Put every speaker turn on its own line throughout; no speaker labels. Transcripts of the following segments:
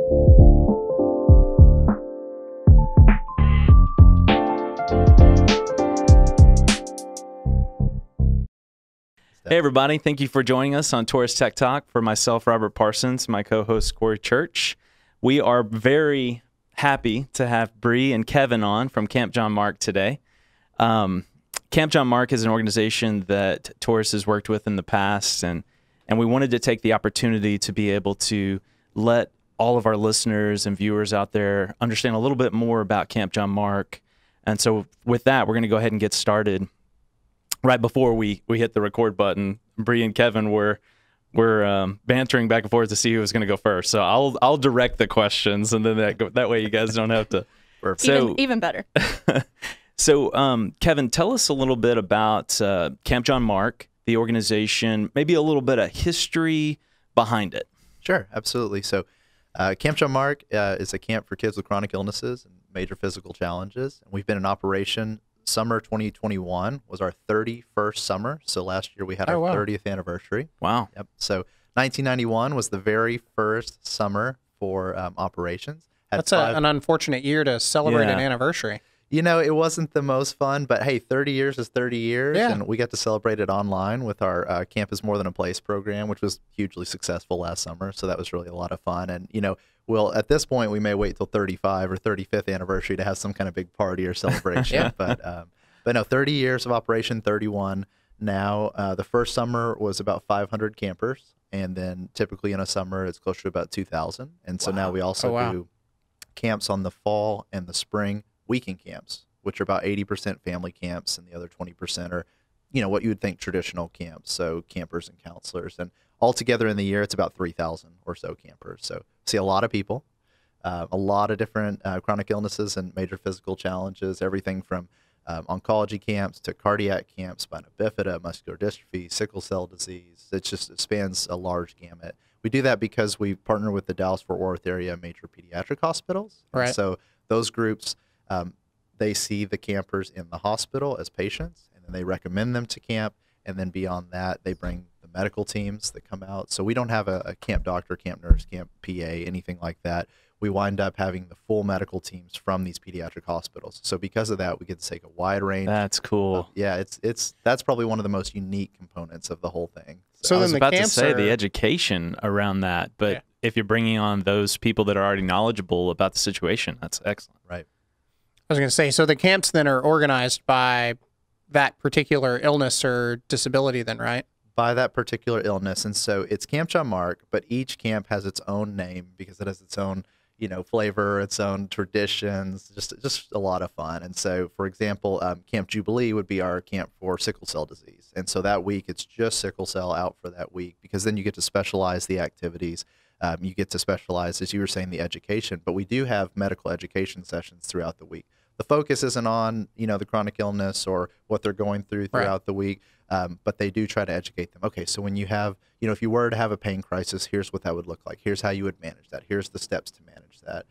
Hey, everybody. Thank you for joining us on Taurus Tech Talk. For myself, Robert Parsons, my co-host, Corey Church. We are very happy to have Bre and Kevein on from Camp John Marc today. Camp John Marc is an organization that Taurus has worked with in the past, and we wanted to take the opportunity to be able to let all of our listeners and viewers out there understand a little bit more about Camp John Marc. And so with that, we're going to go ahead and get started. Right before we hit the record button, Bre and Kevein were bantering back and forth to see who was going to go first. So I'll direct the questions, and then that way you guys don't have to.
So, even better.
So Kevein, tell us a little bit about Camp John Marc, the organization, maybe a little bit of history behind it.
Sure, absolutely. So Camp John Marc is a camp for kids with chronic illnesses and major physical challenges. And we've been in operation. Summer 2021 was our 31st summer. So last year we had our 30th anniversary.
Wow.
Yep. So 1991 was the very first summer for operations.
That's an unfortunate year to celebrate an anniversary.
You know, it wasn't the most fun, but hey, 30 years is 30 years, and we got to celebrate it online with our Camp is More Than a Place program, which was hugely successful last summer. So that was really a lot of fun. And, you know, well, at this point, we may wait till 35 or 35th anniversary to have some kind of big party or celebration. But no, 30 years of operation, 31 now. The first summer was about 500 campers, and then typically in a summer, it's closer to about 2,000. And so now we also do camps on the fall and the spring weekend camps, which are about 80% family camps, and the other 20% are, you know, what you would think traditional camps, so campers and counselors. And altogether in the year, it's about 3,000 or so campers. So see a lot of people, a lot of different chronic illnesses and major physical challenges, everything from oncology camps to cardiac camps, spina bifida, muscular dystrophy, sickle cell disease. It spans a large gamut. We do that because we partner with the Dallas-Fort Worth area major pediatric hospitals.
Right.
And so those groups, they see the campers in the hospital as patients, and then they recommend them to camp. And then beyond that, they bring the medical teams that come out. So we don't have a camp doctor, camp nurse, camp PA, anything like that. We wind up having the full medical teams from these pediatric hospitals. So because of that, we get to take a wide range.
That's cool.
That's probably one of the most unique components of the whole thing.
So I was about to say the education around that, but if you're bringing on those people that are already knowledgeable about the situation, that's excellent.
Right.
I was going to say, so the camps then are organized by that particular illness or disability then, right?
By that particular illness. And so it's Camp John Marc, but each camp has its own name because it has its own, you know, flavor, its own traditions, just a lot of fun. And so, for example, Camp Jubilee would be our camp for sickle cell disease. And so that week, it's just sickle cell out for that week, because then you get to specialize the activities. You get to specialize, as you were saying, the education. But we do have medical education sessions throughout the week. The focus isn't on, you know, the chronic illness or what they're going through throughout the week, but they do try to educate them. Okay, so when you have, you know, if you were to have a pain crisis, here's what that would look like. Here's how you would manage that. Here's the steps to manage that.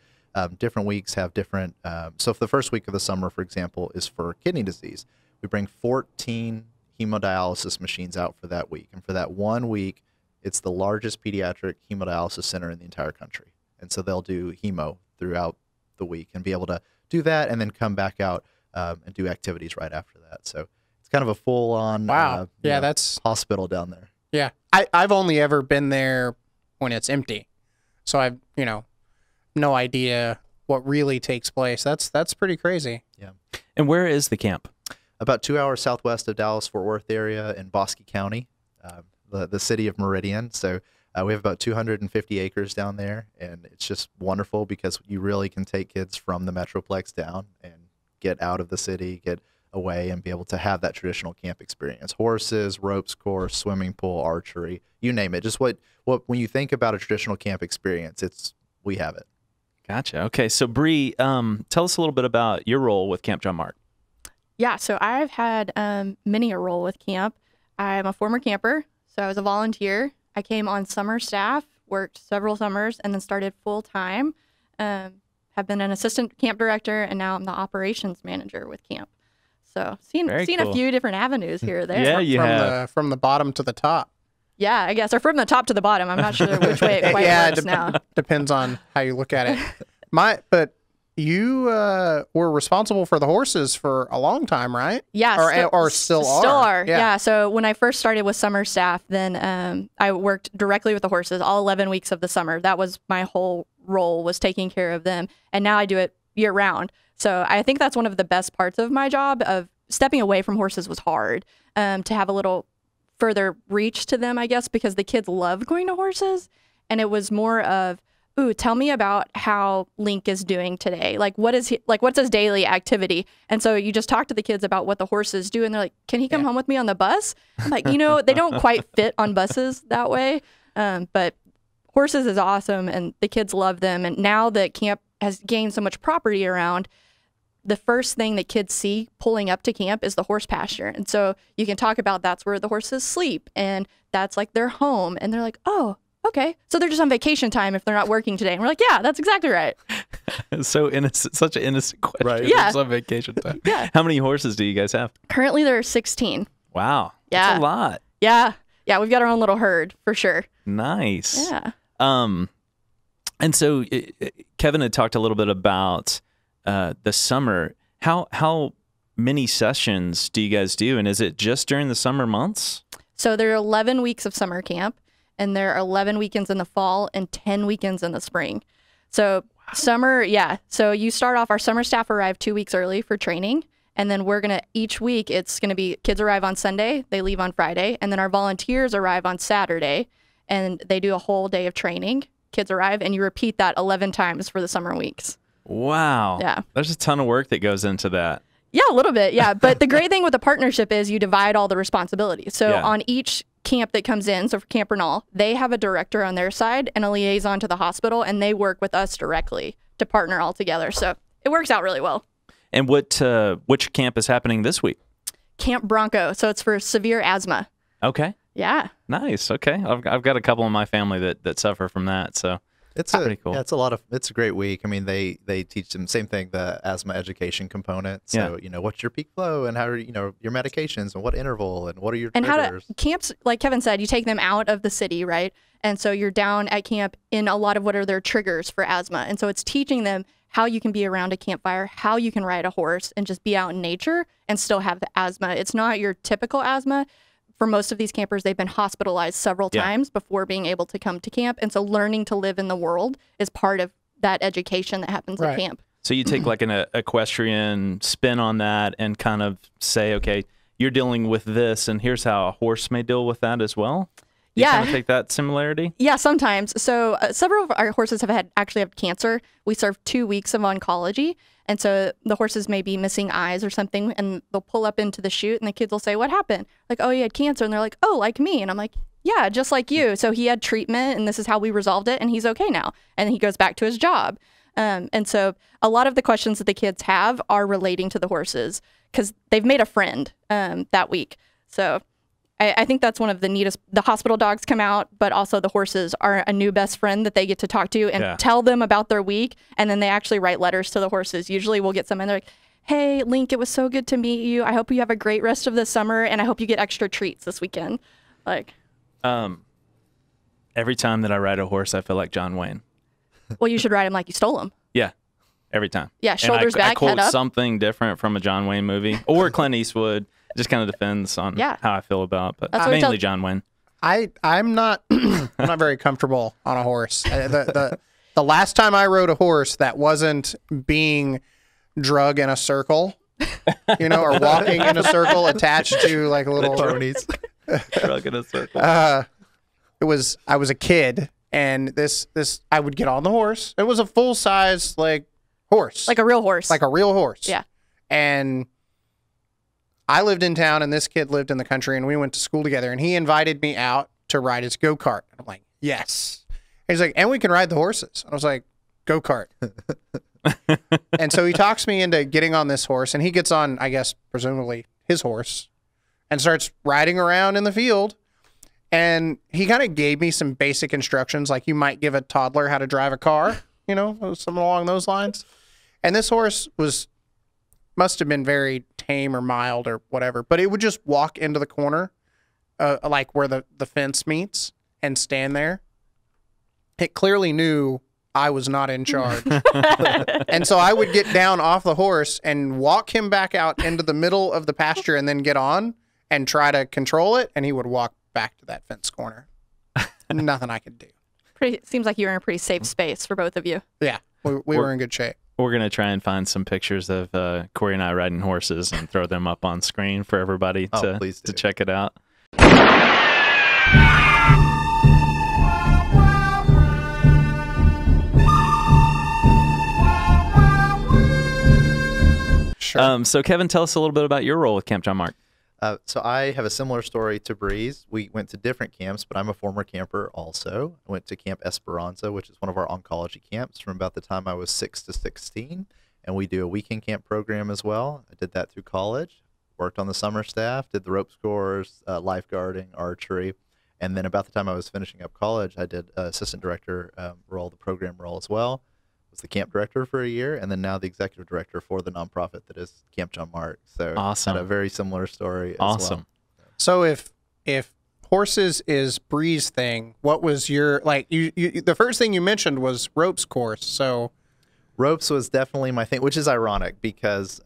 Different weeks have different, so if the first week of the summer, for example, is for kidney disease, we bring 14 hemodialysis machines out for that week. And for that 1 week, it's the largest pediatric hemodialysis center in the entire country. And so they'll do hemo throughout the week and be able to do that and then come back out and do activities right after that. So it's kind of a full-on
that's
hospital down there.
Yeah. I've only ever been there when it's empty. So I've, you know, no idea what really takes place. That's pretty crazy.
Yeah.
And where is the camp?
About 2 hours southwest of Dallas-Fort Worth area in Bosque County, the city of Meridian. So we have about 250 acres down there, and it's just wonderful because you really can take kids from the Metroplex down and get out of the city, get away, and be able to have that traditional camp experience. Horses, ropes course, swimming pool, archery, you name it. Just what when you think about a traditional camp experience, we have it.
Gotcha. Okay, so Bre, tell us a little bit about your role with Camp John Marc.
Yeah, so I've had many a role with camp. I'm a former camper, so I was a volunteer. I came on summer staff, worked several summers, and then started full-time. Have been an assistant camp director, and now I'm the operations manager with camp. So seen
cool.
a few different avenues here or there.
Yeah, you have.
From the bottom to the top.
Yeah, I guess. Or from the top to the bottom. I'm not sure which way it quite works now.
Depends on how you look at it. But you were responsible for the horses for a long time, right?
Yeah.
Or still are.
Still are. Yeah. So when I first started with summer staff, then I worked directly with the horses all 11 weeks of the summer. That was my whole role, was taking care of them. And now I do it year round. So I think that's one of the best parts of my job. Of stepping away from horses was hard, to have a little further reach to them, I guess, because the kids love going to horses. And it was more of, ooh, tell me about how Link is doing today. Like, what's his daily activity? And so you just talk to the kids about what the horses do. And they're like, can he come home with me on the bus? I'm like, they don't quite fit on buses that way. But horses is awesome, and the kids love them. And now that camp has gained so much property around, the first thing that kids see pulling up to camp is the horse pasture. And so you can talk about that's where the horses sleep, and that's like their home. And they're like, oh, okay. So they're just on vacation time if they're not working today. And we're like, yeah, that's exactly right.
So innocent, such an innocent question.
Right.
Yeah. It's on vacation time.
Yeah.
How many horses do you guys have?
Currently there are 16.
Wow.
Yeah.
That's a lot.
Yeah. Yeah. We've got our own little herd for sure.
Nice.
Yeah.
And so Kevin had talked a little bit about the summer. How many sessions do you guys do? And is it just during the summer months?
So there are 11 weeks of summer camp, and there are 11 weekends in the fall and 10 weekends in the spring. So summer, yeah. So you start off, our summer staff arrive 2 weeks early for training. And then each week, it's going to be kids arrive on Sunday, they leave on Friday. And then our volunteers arrive on Saturday, and they do a whole day of training. Kids arrive, and you repeat that 11 times for the summer weeks.
Wow.
Yeah.
There's a ton of work that goes into that.
Yeah, a little bit. Yeah. But the great thing with the partnership is you divide all the responsibilities. So on each camp that comes in, so for Camp Bernal, they have a director on their side and a liaison to the hospital, and they work with us directly to partner all together. So it works out really well.
And which camp is happening this week?
Camp Bronco. So it's for severe asthma.
Okay.
Yeah.
Nice. Okay. I've got a couple in my family that suffer from that. So
it's
pretty cool.
Yeah, it's a great week. I mean, they teach them same thing, the asthma education component. So, what's your peak flow, and how are, your medications, and what interval, and what are your
and
triggers.
How to camps, like Kevin said, you take them out of the city, right? And so you're down at camp in a lot of what are their triggers for asthma. And so it's teaching them how you can be around a campfire, how you can ride a horse and just be out in nature and still have the asthma. It's not your typical asthma. For most of these campers, they've been hospitalized several times before being able to come to camp. And so learning to live in the world is part of that education that happens at camp.
So you take like an equestrian spin on that and kind of say, okay, you're dealing with this, and here's how a horse may deal with that as well? You kind of take that similarity?
Yeah, sometimes. So several of our horses actually have cancer. We serve 2 weeks of oncology. And so the horses may be missing eyes or something, and they'll pull up into the chute, and the kids will say, what happened? Like, oh, he had cancer. And they're like, oh, like me. And I'm like, yeah, just like you. So he had treatment, and this is how we resolved it, and he's okay now. And he goes back to his job. And so a lot of the questions that the kids have are relating to the horses because they've made a friend that week. So I think that's one of the neatest. The hospital dogs come out, but also the horses are a new best friend that they get to talk to and tell them about their week. And then they actually write letters to the horses. Usually we'll get some and they're like, hey, Link, it was so good to meet you. I hope you have a great rest of the summer, and I hope you get extra treats this weekend. Like,
every time that I ride a horse, I feel like John Wayne.
Well, you should ride him like you stole him.
Yeah, every time.
Yeah, shoulders back,
I quote
head up.
something different from a John Wayne movie or Clint Eastwood. It just kind of depends on how I feel about it, but mainly John Wayne.
I'm not I'm not very comfortable on a horse. The last time I rode a horse that wasn't being drug in a circle, or walking in a circle attached to like a little
ponies.
Drug in a circle.
I was a kid, and this I would get on the horse. It was a full size horse,
like a real horse,
Yeah, and I lived in town, and this kid lived in the country, and we went to school together, and he invited me out to ride his go-kart. And I'm like, yes. And he's like, and we can ride the horses. And I was like, go-kart. And so he talks me into getting on this horse, and he gets on, I guess, presumably his horse, and starts riding around in the field. And he kind of gave me some basic instructions, like you might give a toddler how to drive a car, something along those lines. And this horse must have been very tame or mild or whatever, but it would just walk into the corner like where the fence meets, and stand there. It clearly knew I was not in charge. And so I would get down off the horse and walk him back out into the middle of the pasture and then get on and try to control it. And he would walk back to that fence corner. Nothing I could do.
Seems like you were in a pretty safe space for both of you.
Yeah, we were in good shape.
We're going to try and find some pictures of Corey and I riding horses and throw them up on screen for everybody to check it out.
Sure.
So Kevin, tell us a little bit about your role with Camp John Marc.
So I have a similar story to Bre's. We went to different camps, but I'm a former camper also. I went to Camp Esperanza, which is one of our oncology camps from about the time I was 6 to 16. And we do a weekend camp program as well. I did that through college, worked on the summer staff, did the ropes course, lifeguarding, archery. And then about the time I was finishing up college, I did assistant director role, the program role as well. Was the camp director for a year, and then now the executive director for the nonprofit that is Camp John Marc. So
awesome.
Had a very similar story as
awesome.
well.
So if horses is Bre's thing, what was your, like, you the first thing you mentioned was ropes course. So
ropes was definitely my thing, which is ironic because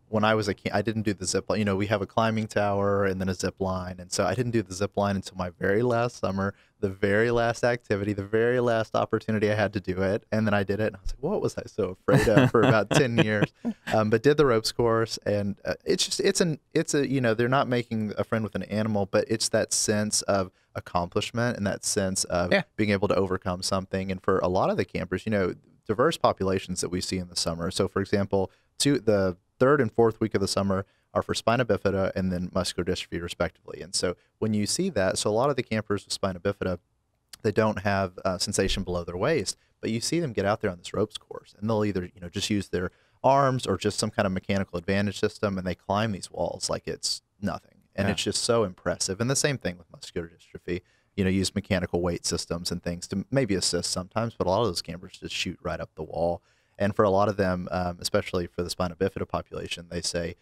when I was a kid, I didn't do the zip line. You know, we have a climbing tower and then a zip line. And so I didn't do the zip line until my very last summer, the very last activity, the very last opportunity I had to do it. And then I did it. And I was like, what was I so afraid of for about 10 years? But did the ropes course. And it's a, you know, they're not making a friend with an animal, but it's that sense of accomplishment and that sense of being able to overcome something. And for a lot of the campers, you know, diverse populations that we see in the summer. So for example, the third and fourth week of the summer are for spina bifida and then muscular dystrophy respectively. And so when you see that, so a lot of the campers with spina bifida, they don't have sensation below their waist, but you see them get out there on this ropes course and they'll either, you know, just use their arms or just some kind of mechanical advantage system and they climb these walls like it's nothing. And it's just so impressive. And the same thing with muscular dystrophy, you know, use mechanical weight systems and things to maybe assist sometimes, but a lot of those campers just shoot right up the wall. And for a lot of them, especially for the spina bifida population, they say,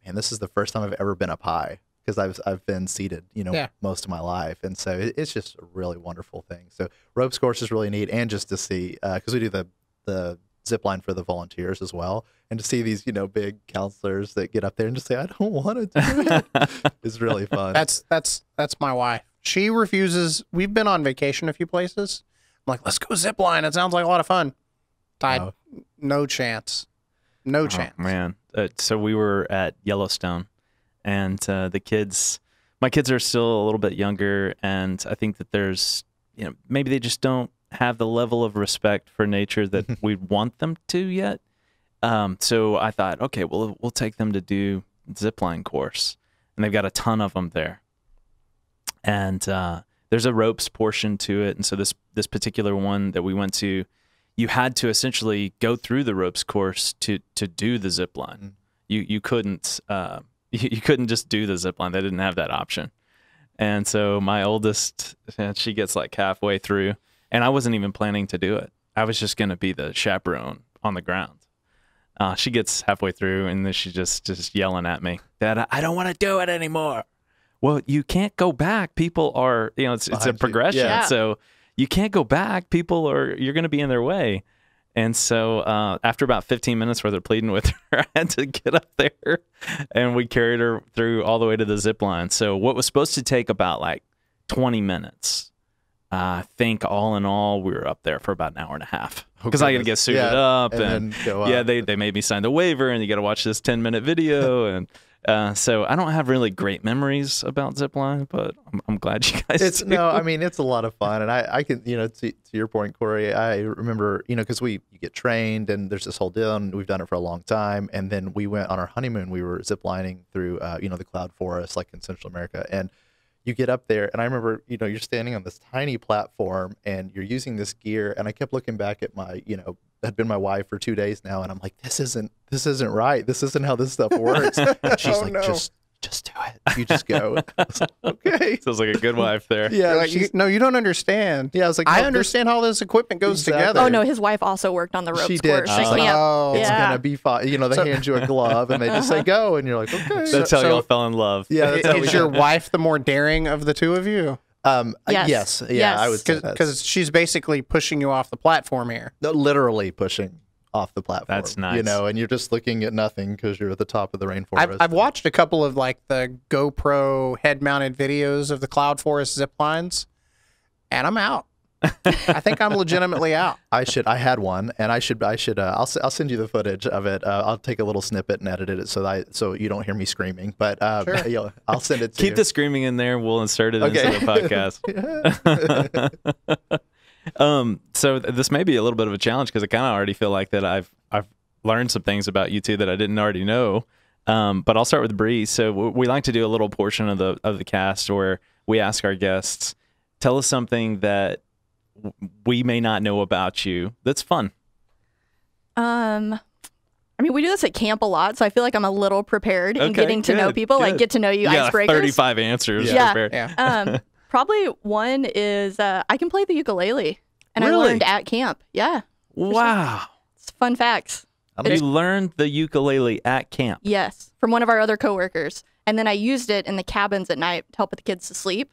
man, this is the first time I've ever been up high because I've been seated, you know, most of my life. And so it's just a really wonderful thing. So ropes course is really neat. And just to see, because we do the zip line for the volunteers as well. And to see these, you know, big counselors that get up there and just say, I don't want to do it is really fun.
That's my wife. She refuses. We've been on vacation a few places. I'm like, let's go zip line. It sounds like a lot of fun. No chance. No chance.
Man. So we were at Yellowstone and my kids are still a little bit younger. And I think that there's, you know, maybe they just don't have the level of respect for nature that we want them to yet. So I thought, okay, well, we'll take them to do zipline course. And they've got a ton of them there. And there's a ropes portion to it. And so this particular one that we went to, you had to essentially go through the ropes course to do the zip line. You couldn't you couldn't just do the zip line. They didn't have that option. And so my oldest, she gets like halfway through, and I wasn't even planning to do it. I was just going to be the chaperone on the ground. She gets halfway through, and then she's just yelling at me, Dad, I don't want to do it anymore. Well, you can't go back. People are, you know, it's a progression.
Yeah.
So you can't go back. You're going to be in their way. And so after about 15 minutes where they're pleading with her, I had to get up there and we carried her through all the way to the zip line. So what was supposed to take about like 20 minutes, I think all in all, we were up there for about an hour and a half because I got to get suited up. And go up. They made me sign the waiver and you got to watch this 10-minute video. And so I don't have really great memories about zipline, but I'm glad you guys do.
No, I mean, it's a lot of fun. And I can, you know, to your point, Corey, I remember, you know, because you get trained and there's this whole deal and we've done it for a long time. And then we went on our honeymoon, we were ziplining through, you know, the cloud forest, like in Central America. And you get up there and I remember, you know, you're standing on this tiny platform and you're using this gear. And I kept looking back at my, you know, had been my wife for 2 days now. And I'm like, this isn't right. This isn't how this stuff works. And she's
Just do it.
You just go. I was like, okay.
Sounds like a good wife there.
Yeah.
You're like,
she's-
no, you don't understand.
yeah. I was like,
I
no,
understand how this equipment goes
Exactly.
together.
Oh no, his wife also worked on the ropes
She did.
course.
She's
at
like,
camp.
oh,
It's
Yeah.
gonna be fine. You know, they hand you a glove and they just say go, and you're like, okay.
That's how
So-
y'all fell in love.
Yeah. That's how we
Is your wife the more daring of the two of you?
Yes.
Yeah. I
Yes.
would say that's
Because she's basically pushing you off the platform here.
literally pushing off the platform.
That's nice.
You know, and you're just looking at nothing because you're at the top of the rainforest.
I've watched a couple of like the GoPro head-mounted videos of the Cloud Forest zip lines, and I'm out. I think I'm legitimately out.
I had one, and I'll send you the footage of it. I'll take a little snippet and edit it so you don't hear me screaming. But I'll send it to you.
Keep the screaming in there. We'll insert it
Okay.
into the podcast. So this may be a little bit of a challenge because I kind of already feel like that I've learned some things about you two that I didn't already know. But I'll start with Bre. So we like to do a little portion of the cast where we ask our guests, tell us something that we may not know about you that's fun.
I mean, we do this at camp a lot, so I feel like I'm a little prepared in getting to know
good,
people, like
good.
get to know you,
You got
icebreakers.
35 answers.
Yeah.
prepared.
Yeah.
Probably one is I can play the ukulele, and I
Really?
learned at camp. Yeah,
Wow.
it's fun facts.
You learned the ukulele at camp.
Yes, from one of our other coworkers, and then I used it in the cabins at night to help put the kids to sleep.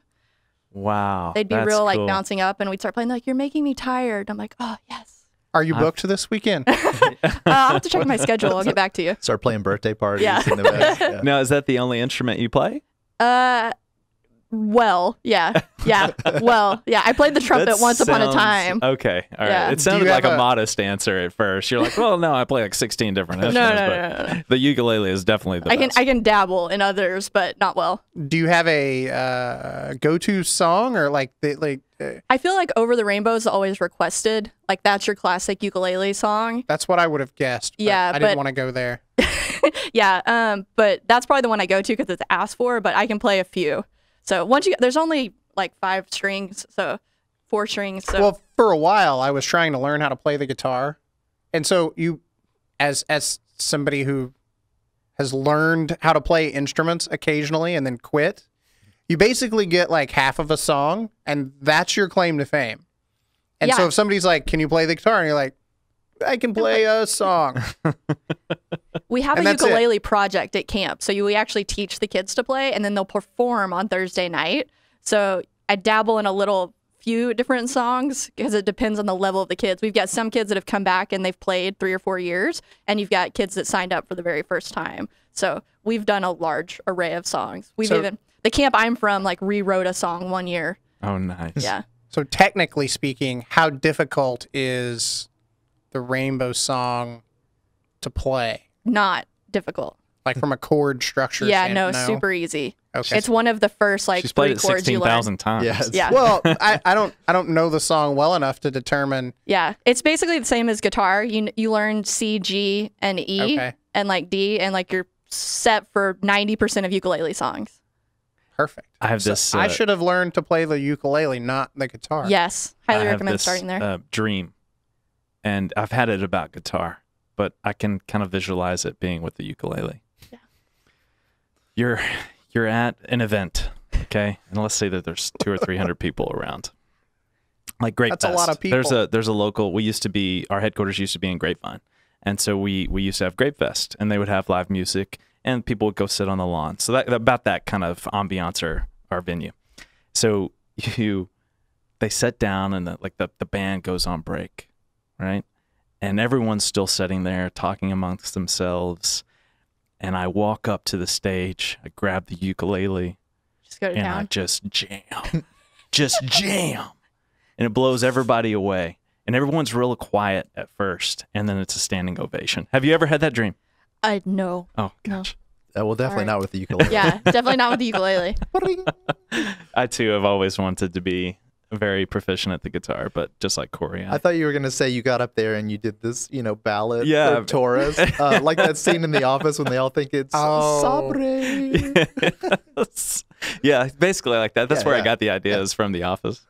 Wow.
They'd be
that's
real like
cool.
bouncing up, and we'd start playing like "You're making me tired." I'm like, "Oh yes."
Are you booked this weekend?
I'll have to check my schedule. I'll get back to you.
Start playing birthday parties.
Yeah.
In the back. Yeah.
Now, is that the only instrument you play?
Well, yeah. Well, yeah. I played the trumpet
That
once upon a
sounds-
time.
Okay, all right.
Yeah.
It sounded
you
like
have
a
a-
modest answer at first. You're like, well, no, I play like 16 different
No,
instruments. but the ukulele is definitely the best.
I can dabble in others, but not well.
Do you have a go-to song or like
I feel like "Over the Rainbow" is always requested. Like that's your classic ukulele song.
that's what I would have guessed. But
Yeah,
I didn't
but-
want to go there.
Yeah, but that's probably the one I go to because it's asked for. But I can play a few. So there's only like 5 strings, so 4 strings. So
Well, for a while, I was trying to learn how to play the guitar, and so you, as somebody who has learned how to play instruments occasionally and then quit, you basically get like half of a song, and that's your claim to fame. And so
Yeah.
if somebody's like, "Can you play the guitar?" and you're like, "I can play a song."
we have
and
a
that's it.
ukulele project at camp. So we actually teach the kids to play, and then they'll perform on Thursday night. So I dabble in a few different songs because it depends on the level of the kids. We've got some kids that have come back and they've played 3 or 4 years, and you've got kids that signed up for the very first time. So we've done a large array of songs. The camp I'm from like rewrote a song one year.
Oh, nice.
Yeah.
So technically speaking, how difficult is the Rainbow Song to play?
Not difficult.
Like from a chord structure?
Yeah,
standpoint?
no, super easy.
Okay.
It's one of the first like
She's
3
played it
chords you learn.
16,000 times.
Yes.
Yeah.
Well, I don't know the song well enough to determine.
Yeah, it's basically the same as guitar. You learn C, G, and E,
Okay.
and like D, and like you're set for 90% of ukulele songs.
Perfect.
I have this.
I should have learned to play the ukulele, not the guitar.
Yes,
I
highly
have
recommend
this,
starting there.
Dream, and I've had it about guitar, but I can kind of visualize it being with the ukulele.
Yeah.
You're at an event, okay, and let's say that there's 200 or 300 people around. Like Grape
That's a
Fest.
lot of people.
There's a local. Our headquarters used to be in Grapevine, and so we used to have Grape Fest, and they would have live music, and people would go sit on the lawn. So about that kind of ambiance our venue. So they sit down, and the band goes on break, right? And everyone's still sitting there talking amongst themselves. And I walk up to the stage, I grab the ukulele,
Just go to
and I
town.
just jam. And it blows everybody away. And everyone's real quiet at first, and then it's a standing ovation. Have you ever had that dream?
No.
Oh,
No.
gosh.
Well, definitely
All right.
not with the ukulele.
Yeah, definitely not with the ukulele.
I, too, have always wanted to be very proficient at the guitar, but just like Corey.
I thought you were gonna say you got up there and you did this, ballad
Yeah.
for Taurus, like that scene in The Office when they all think it's
Oh.
Sabre.
Yeah, basically like that. That's
Yeah,
where I
yeah.
got the ideas from The Office.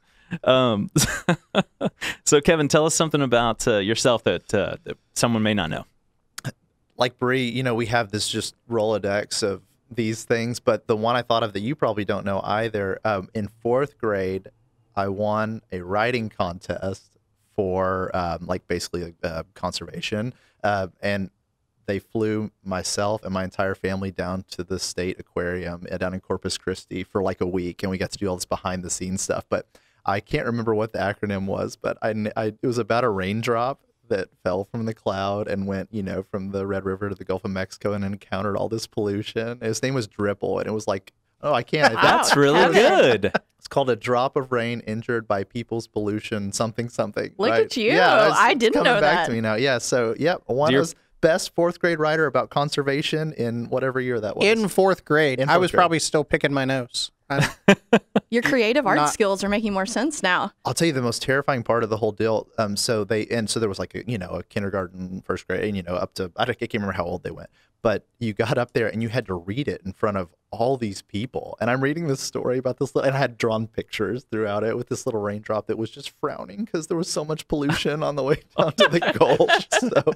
So, Kevin, tell us something about yourself that someone may not know.
Like Bre, we have this just Rolodex of these things, but the one I thought of that you probably don't know either. In 4th grade, I won a writing contest for basically conservation, and they flew myself and my entire family down to the state aquarium down in Corpus Christi for like a week, and we got to do all this behind the scenes stuff. But I can't remember what the acronym was, but it was about a raindrop that fell from the cloud and went, from the Red River to the Gulf of Mexico and encountered all this pollution. And his name was Dripple, and it was like, oh, I can't.
That's really good.
It's called A Drop of Rain Injured by People's Pollution, something.
Look
right?
at you.
Yeah,
I didn't know
coming back
that.
to me now. Yeah, so, I was best 4th grade writer about conservation in whatever year that was.
In 4th grade.
In
I
4th
was
grade.
probably still picking my nose.
Your creative art
Not-
skills are making more sense now.
I'll tell you the most terrifying part of the whole deal. So there was like a kindergarten, 1st grade, and up to I can't remember how old they went, but you got up there and you had to read it in front of all these people. And I'm reading this story about this, and I had drawn pictures throughout it with this little raindrop that was just frowning because there was so much pollution on the way down to the gulch. So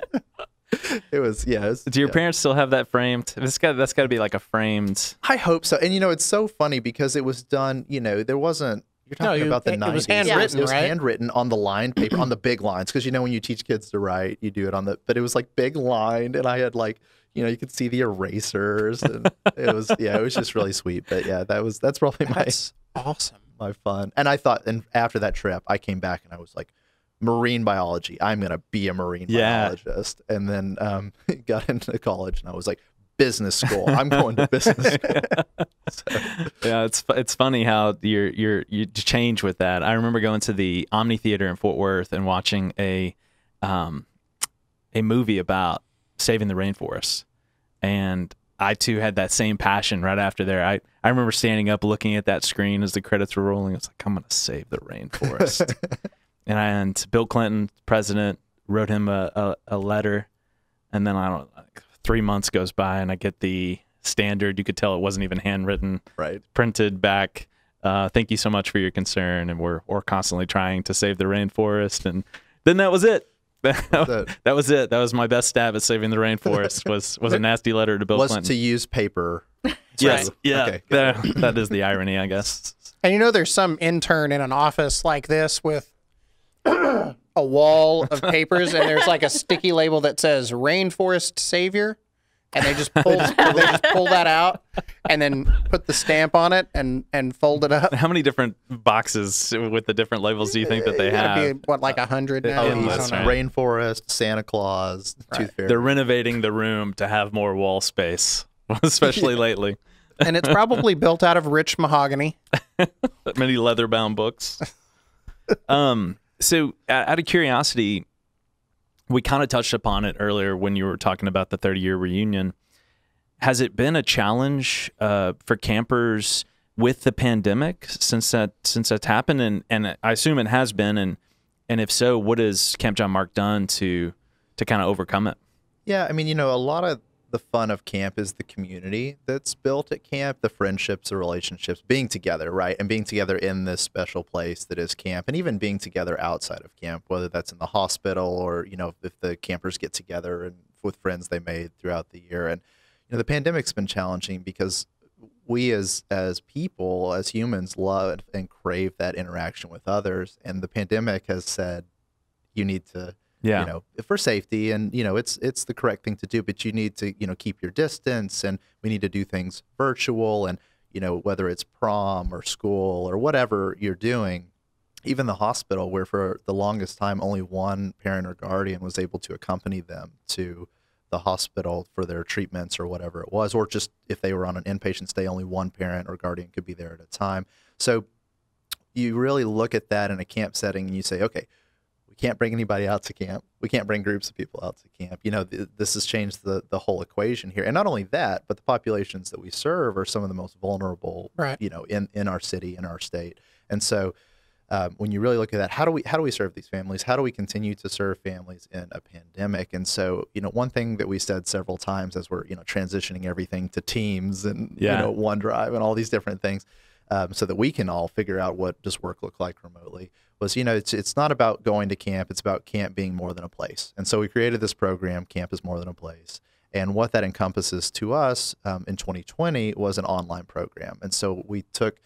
it was.
Do your parents still have that framed? That's got to be like a framed.
I hope so. And it's so funny because it was done. There wasn't. You're talking about the 90s.
It was handwritten,
It was
right?
handwritten on the lined paper, on the big lines, because when you teach kids to write, you do it on but it was like big lined, and I had you could see the erasers, and it was just really sweet. But that's probably
That's awesome.
my fun. And I thought, and after that trip, I came back and I was like, marine biology. I'm going to be a marine biologist. And then got into college and I was like, business school. I'm going to business school.
Yeah, it's funny how you change with that. I remember going to the Omni Theater in Fort Worth and watching a movie about saving the rainforest, and I too had that same passion right after there. I remember standing up, looking at that screen as the credits were rolling. It's like, I'm going to save the rainforest. and Bill Clinton, president, wrote him a letter, and then 3 months goes by and I get the standard. You could tell it wasn't even handwritten,
right?
Printed back. Thank you so much for your concern, and we're constantly trying to save the rainforest. And then that was it. That was it. That was my best stab at saving the rainforest. Was a nasty letter to Bill Clinton.
To use paper.
Yes, yeah.
Okay,
that is the irony, I guess.
And there's some intern in an office like this with a wall of papers, and there's like a sticky label that says "Rainforest Savior," and they just pull that out and then put the stamp on it and fold it up.
How many different boxes with the different labels do you think that they have?
It'd be like 100 now.
Endless, right?
Rainforest, Santa Claus, Tooth Fairy.
They're renovating the room to have more wall space, especially lately.
And it's probably built out of rich mahogany.
Many leather-bound books. So, out of curiosity, we kind of touched upon it earlier when you were talking about the 30-year reunion. Has it been a challenge for campers with the pandemic since that's happened? And I assume it has been. And if so, what has Camp John Marc done to kind of overcome it?
Yeah, I mean, a lot of the fun of camp is the community that's built at camp, the friendships, the relationships, being together, right? And being together in this special place that is camp, and even being together outside of camp, whether that's in the hospital or, if the campers get together and with friends they made throughout the year. And, the pandemic's been challenging because we as people, as humans, love and crave that interaction with others. And the pandemic has said, you need to, for safety, and it's the correct thing to do, but you need to keep your distance, and we need to do things virtual, and whether it's prom or school or whatever you're doing, even the hospital, where for the longest time only one parent or guardian was able to accompany them to the hospital for their treatments or whatever it was, or just if they were on an inpatient stay, only one parent or guardian could be there at a time. So you really look at that in a camp setting and you say, okay, we can't bring anybody out to camp. We can't bring groups of people out to camp. This has changed the whole equation here. And not only that, but the populations that we serve are some of the most vulnerable,
right,
in our city, in our state. And so when you really look at that, how do we serve these families? How do we continue to serve families in a pandemic? And so, one thing that we said several times as we're, transitioning everything to Teams and, OneDrive and all these different things, so that we can all figure out what does work look like remotely, was, it's not about going to camp. It's about camp being more than a place. And so we created this program, Camp is More Than a Place. And what that encompasses to us in 2020 was an online program. And so we took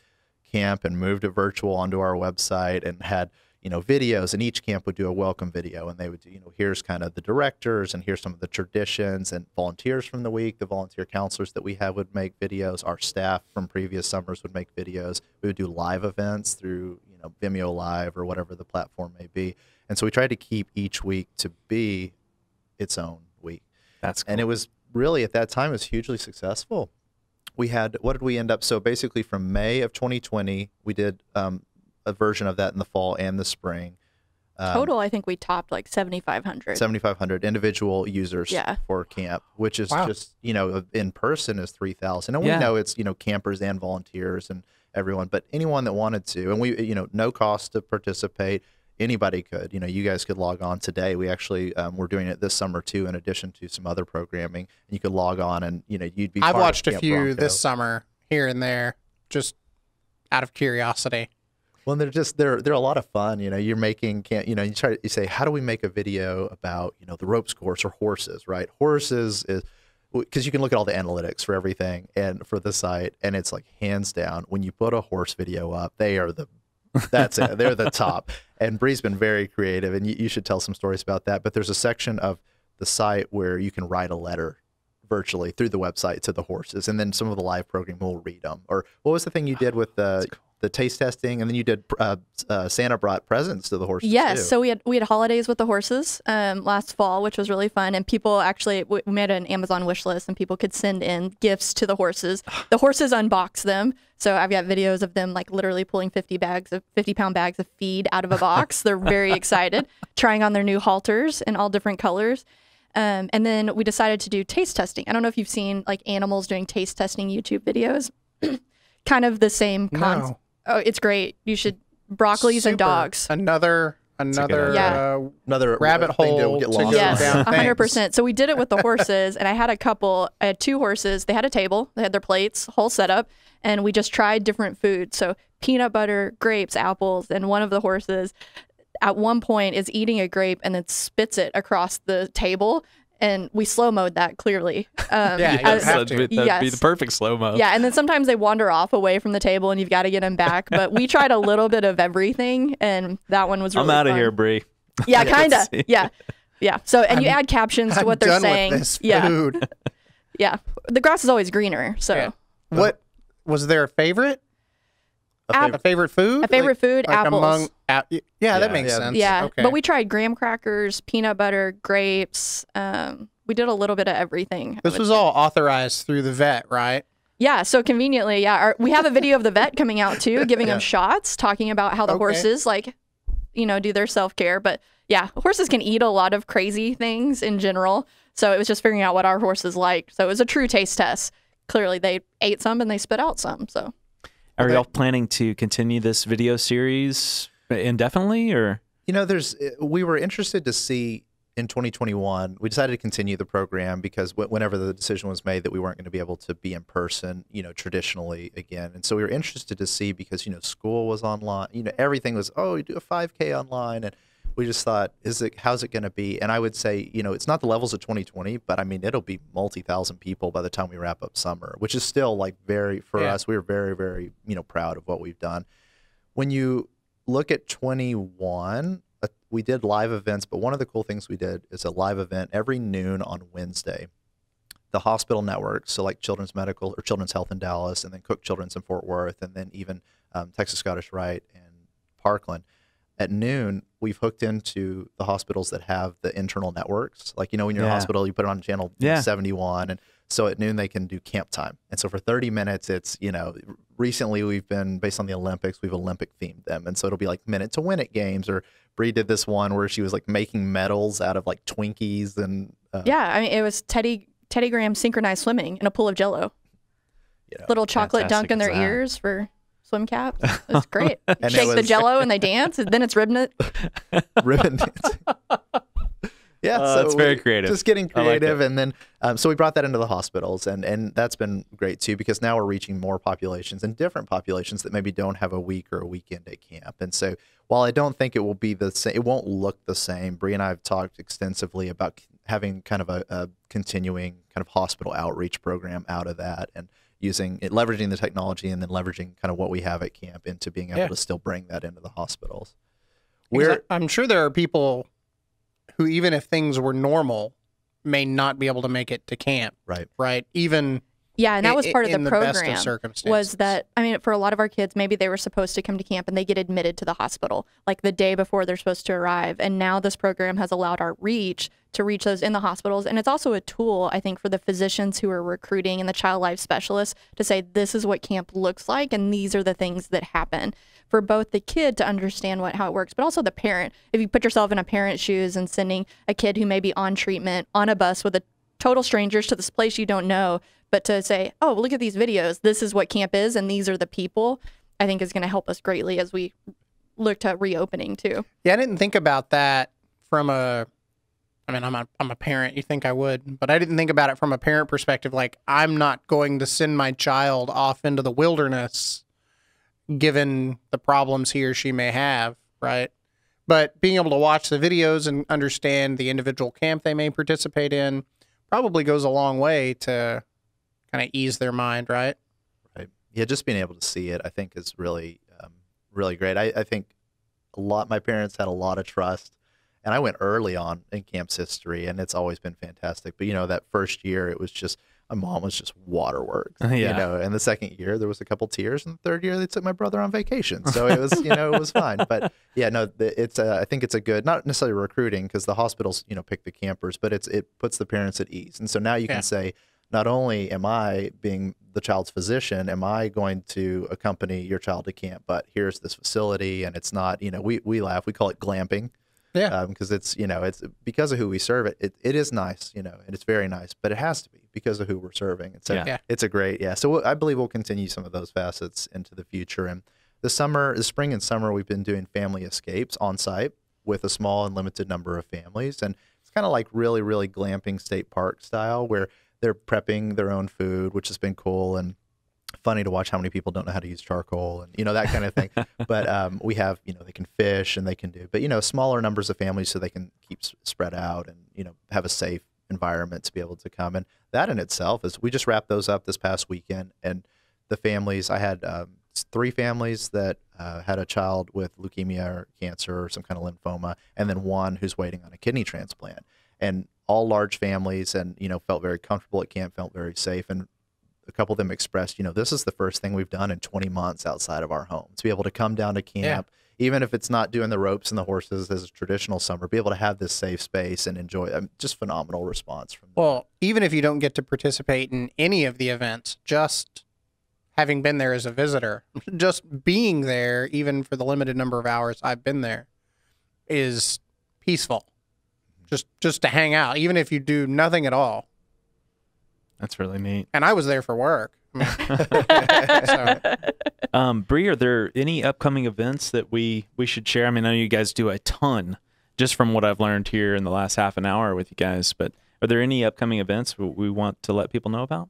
camp and moved it virtual onto our website and had, videos, and each camp would do a welcome video, and they would do, here's kind of the directors, and here's some of the traditions, and volunteers from the week. The volunteer counselors that we have would make videos. Our staff from previous summers would make videos. We would do live events through, Vimeo Live or whatever the platform may be. And so we tried to keep each week to be its own week.
That's cool.
And it was really, at that time, it was hugely successful. We had, what did we end up? So basically from May of 2020, we did a version of that in the fall and the spring.
Total, I think we topped like 7,500.
7,500 individual users for camp, which is just, in person is 3,000. And we know it's, campers and volunteers and everyone, but anyone that wanted to, and we, no cost to participate. Anybody could, you guys could log on today. We actually, we're doing it this summer too, in addition to some other programming. And you could log on and, you'd be
I've
part
watched
of
a
Camp
few
Bronco.
this summer here and there, just out of curiosity.
Well, they're a lot of fun. You're making, you say, how do we make a video about, the ropes course or horses, right? Horses is, because you can look at all the analytics for everything and for the site, and it's like hands down, when you put a horse video up, that's it. They're the top. And Bre's been very creative, and you should tell some stories about that. But there's a section of the site where you can write a letter virtually through the website to the horses, and then some of the live program will read them. Or what was the thing you did with the taste testing, and then you did Santa brought presents to the horses too.
So we had holidays with the horses last fall, which was really fun, and people actually, we made an Amazon wish list, and people could send in gifts to the horses. The horses unbox them, so I've got videos of them like literally pulling 50-pound bags of feed out of a box. They're very excited, trying on their new halters in all different colors. And then we decided to do taste testing. I don't know if you've seen like animals doing taste testing YouTube videos. Kind of the same concept.
No.
Oh, it's great. You should. Broccolis and dogs.
Another rabbit
thing
hole
to get
to
lost
go
Yes,
down.
100%. So we did it with the horses, and I had two horses. They had a table, they had their plates, whole setup, and we just tried different foods. So peanut butter, grapes, apples, and one of the horses at one point is eating a grape and then spits it across the table. And we slow-mode that clearly.
That'd be the perfect slow-mo.
Yeah, and then sometimes they wander off away from the table, and you've got to get them back. But we tried a little bit of everything, and that one was really
I'm out of
fun.
here, Bre.
Yeah, kind of. Yeah. So, and you add captions to what they're
done
saying.
With this
Yeah.
food.
Yeah. The grass is always greener. So,
What was there a favorite? A favorite food?
A favorite food, apples.
That makes sense.
Yeah.
Okay.
But we tried graham crackers, peanut butter, grapes. We did a little bit of everything.
This was all authorized through the vet, right?
Yeah, so conveniently, we have a video of the vet coming out too, giving them shots, talking about how the horses do their self-care. But yeah, horses can eat a lot of crazy things in general. So it was just figuring out what our horses liked. So it was a true taste test. Clearly, they ate some and they spit out some. So,
are y'all planning to continue this video series indefinitely, or?
We were interested to see. In 2021, we decided to continue the program because whenever the decision was made that we weren't going to be able to be in person, traditionally again. And so we were interested to see because, school was online, everything was, you do a 5K online. And we just thought, how's it going to be? And I would say, it's not the levels of 2020, but I mean, it'll be multi-thousand people by the time we wrap up summer, which is still like us, we were very, very, proud of what we've done. When you look at 21, we did live events, but one of the cool things we did is a live event every noon on Wednesday. The hospital networks, so like Children's Medical or Children's Health in Dallas, and then Cook Children's in Fort Worth, and then even Texas Scottish Rite and Parkland. At noon, we've hooked into the hospitals that have the internal networks. Like, when you're in a hospital, you put it on channel 71. And so at noon, they can do camp time. And so for 30 minutes, it's, recently we've been, based on the Olympics, we've Olympic themed them. And so it'll be like Minute to Win It games, or Bre did this one where she was like making medals out of like Twinkies. And
I mean, it was Teddy Graham synchronized swimming in a pool of Jello. Little chocolate dunk in their ears for swim caps. It's great. Shake the Jello and they dance, and then it's ribbon
dancing. Yeah, so
it's very creative.
Just getting creative,
like
and then so we brought that into the hospitals, and that's been great too because now we're reaching more populations and different populations that maybe don't have a week or a weekend at camp. And so while I don't think it will be the same, it won't look the same. Bre and I have talked extensively about having kind of a continuing kind of hospital outreach program out of that, and leveraging the technology, and then leveraging kind of what we have at camp into being able to still bring that into the hospitals.
I'm sure there are people who, even if things were normal, may not be able to make it to camp. Right. Even
yeah, and that was part of the program.
Best of circumstances.
Was that, I mean, for a lot of our kids, maybe they were supposed to come to camp and they get admitted to the hospital like the day before they're supposed to arrive. And now this program has allowed our reach to reach those in the hospitals. And it's also a tool, I think, for the physicians who are recruiting and the child life specialists to say, this is what camp looks like, and these are the things that happen, for both the kid to understand how it works, but also the parent. If you put yourself in a parent's shoes and sending a kid who may be on treatment on a bus with a total strangers to this place you don't know, but to say, oh, look at these videos, this is what camp is, and these are the people, I think is going to help us greatly as we look to reopening too.
Yeah, I didn't think about that from I'm a parent, you think I would, but I didn't think about it from a parent perspective. Like, I'm not going to send my child off into the wilderness given the problems he or she may have, right? But being able to watch the videos and understand the individual camp they may participate in probably goes a long way to kind of ease their mind, right?
Right. Yeah, just being able to see it, I think, is really, really great. I think my parents had a lot of trust, and I went early on in camp's history, and it's always been fantastic. But, that first year, it was just, my mom was just waterworks, and the second year, there was a couple tears, and the third year, they took my brother on vacation. So it was, it was fine. But yeah, no, it's, I think it's a good, not necessarily recruiting, because the hospitals, pick the campers, but it puts the parents at ease. And so now you can say, not only am I, being the child's physician, am I going to accompany your child to camp, but here's this facility, and it's not, we laugh, we call it glamping.
Yeah.
Because it's, it's because of who we serve. It is nice, and it's very nice, but it has to be because of who we're serving. And so it's a great, So I believe we'll continue some of those facets into the future. And the spring and summer, we've been doing family escapes on site with a small and limited number of families. And it's kind of like really, really glamping state park style, where they're prepping their own food, which has been cool and funny to watch how many people don't know how to use charcoal and, that kind of thing. But we have, they can fish and they can do, but, smaller numbers of families so they can keep spread out and, have a safe environment to be able to come. And that in itself we just wrapped those up this past weekend. And the families, I had 3 families that had a child with leukemia or cancer or some kind of lymphoma, and then 1 who's waiting on a kidney transplant. And all large families, and, felt very comfortable at camp, felt very safe. And a couple of them expressed, this is the first thing we've done in 20 months outside of our home. To be able to come down to camp, even if it's not doing the ropes and the horses as a traditional summer, be able to have this safe space and enjoy it. Just phenomenal response from them.
Well, even if you don't get to participate in any of the events, just having been there as a visitor, just being there, even for the limited number of hours I've been there, is peaceful. Just to hang out, even if you do nothing at all.
That's really neat.
And I was there for work.
Bre, are there any upcoming events that we should share? I mean, I know you guys do a ton, just from what I've learned here in the last half an hour with you guys, but are there any upcoming events we want to let people know about?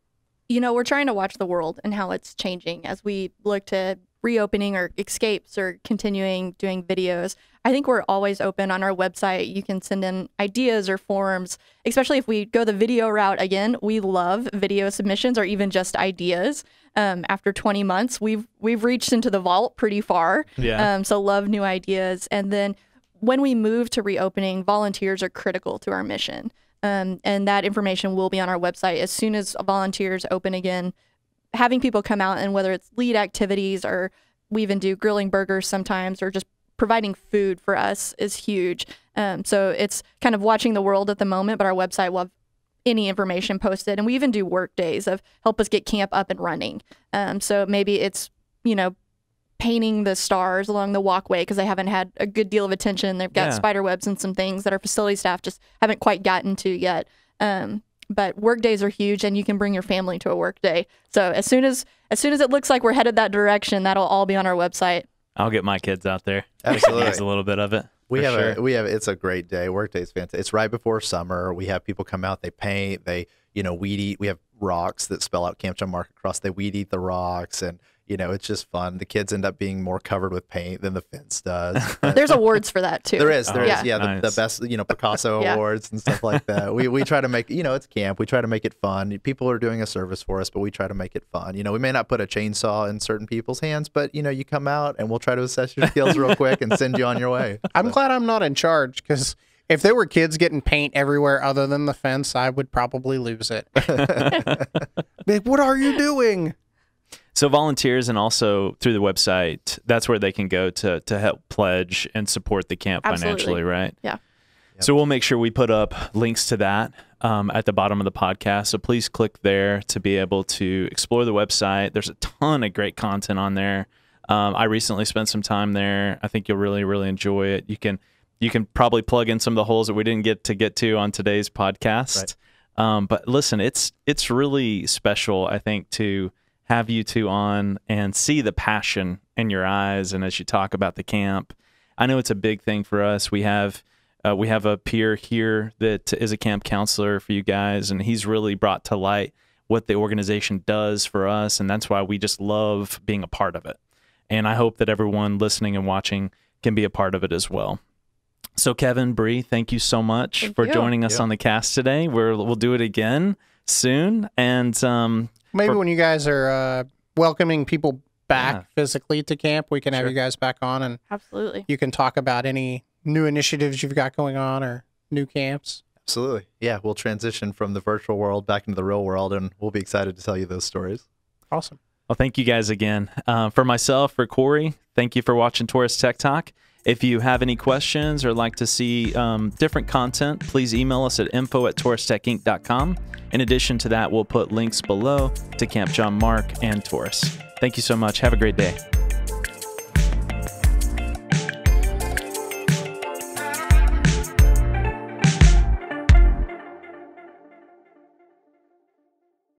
We're trying to watch the world and how it's changing as we look to reopening or escapes or continuing doing videos. I think we're always open on our website. You can send in ideas or forms, especially if we go the video route again. We love video submissions or even just ideas. After 20 months, we've reached into the vault pretty far.
Yeah.
So love new ideas. And then when we move to reopening, volunteers are critical to our mission. And that information will be on our website as soon as volunteers open again. Having people come out, and whether it's lead activities or we even do grilling burgers sometimes, or just providing food for us, is huge. So it's kind of watching the world at the moment, but our website will have any information posted. And we even do work days of help us get camp up and running. So maybe it's, painting the stars along the walkway because they haven't had a good deal of attention. They've got spider webs and some things that our facility staff just haven't quite gotten to yet. But work days are huge, and you can bring your family to a work day. So as soon as it looks like we're headed that direction, that'll all be on our website.
I'll get my kids out there.
Absolutely.
Use a little bit of it.
It's a great day. Work day is fantastic. It's right before summer. We have people come out, they paint, they, weed eat. We have rocks that spell out Camp John Marc across. They weed eat the rocks, and, you know, it's just fun. The kids end up being more covered with paint than the fence does.
There's awards for that too.
There is,
Yeah.
the best, you know, Picasso
Yeah.
awards and stuff like that. We try to make, you know, it's camp. We try to make it fun. People are doing a service for us, but we try to make it fun. You know, we may not put a chainsaw in certain people's hands, but you know, you come out and we'll try to assess your skills real quick and send you on your way.
I'm glad I'm not in charge, because if there were kids getting paint everywhere other than the fence, I would probably lose it. Like, what are you doing?
So volunteers, and also through the website, that's where they can go to help pledge and support the camp
Absolutely.
financially, right?
Yeah.
So we'll make sure we put up links to that at the bottom of the podcast. So please click there to be able to explore the website. There's a ton of great content on there. I recently spent some time there. I think you'll really, really enjoy it. You can probably plug in some of the holes that we didn't get to on today's podcast.
Right.
But listen, it's really special, I think, to have you two on and see the passion in your eyes. And as you talk about the camp, I know it's a big thing for us. We have a peer here that is a camp counselor for you guys, and he's really brought to light what the organization does for us. And that's why we just love being a part of it. And I hope that everyone listening and watching can be a part of it as well. So Kevin, Bre, thank you so much
Thank
for
you.
joining us on the cast today. We'll do it again soon. And
Maybe when you guys are welcoming people back physically to camp, we can have you guys back on, and
Absolutely.
you can talk about any new initiatives you've got going on or new camps.
Absolutely. Yeah, we'll transition from the virtual world back into the real world, and we'll be excited to tell you those stories.
Awesome.
well, thank you guys again. For myself, for Corey, thank you for watching Taurus Tech Talk. If you have any questions or like to see different content, please email us at info@taurustechinc.com. In addition to that, we'll put links below to Camp John Marc and Taurus. Thank you so much. Have a great day.